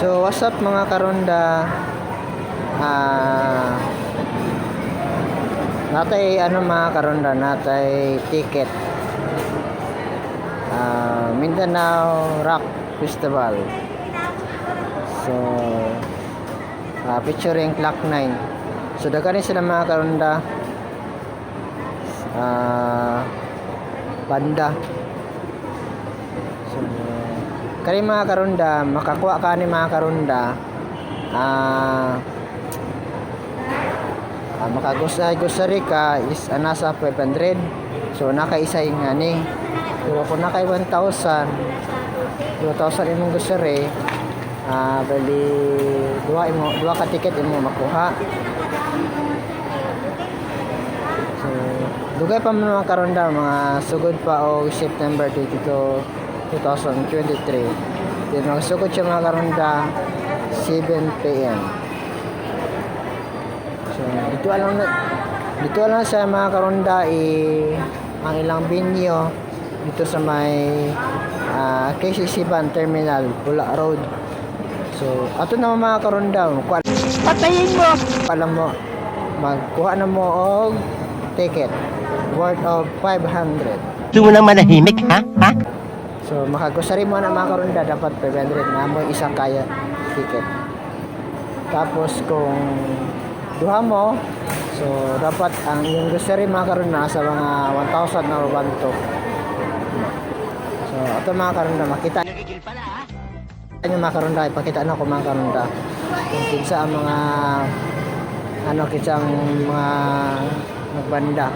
So what's up mga karonda, natay mga karonda, natay ticket Mindanao Rock Festival. So featuring Clock 9. So daghan sila mga karonda, banda. So kani mga karonda, makakuha ka ni mga karonda makagusay ka is nasa 500. So nakaisay nga ni, pero kung nakay 1,000 imong gusari, bali duha ka ticket imo makuha. So dugay pa man mga karonda, mga sugod pa o September 22, 2023. Then magsugod siya mga karonda 7 PM. So dito lang sa mga karonda ang ilang venue dito sa may KCC Van Terminal, Bula Road. So ato na mga karonda, patayin mo, alam mo, magkuha na mo og ticket worth of 500. Gusto mo nang manahimik, ha? So makagusari mo na mga karonda, dapat 500 na mo isang kaya ticket. Tapos kung duha mo, so dapat ang yung grocery mga karonda sa mga 1,000 or 1,200. So ito mga karonda, makita nyo mga karonda, ipakita na ko mga karonda kung kinsa ang mga kinsa ang mga nagbanda.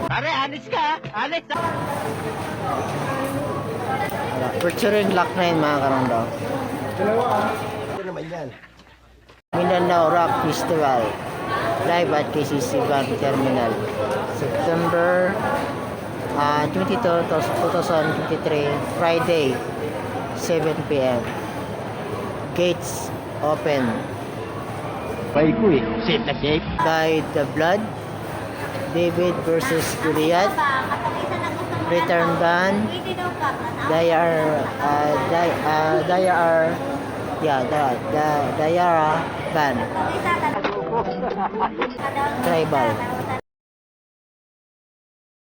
Pare, alis ka! Alis! Featuring Clock 9 mga karonda. Ito naman yan. Mindanao Rock Festival live at KCC Van Terminal, September 22, 2023, Friday, 7 PM. Gates open. Bay ko eh. Safe na safe. By the Blood, David versus Goliath, Return Band, Dayara Band, Tribal.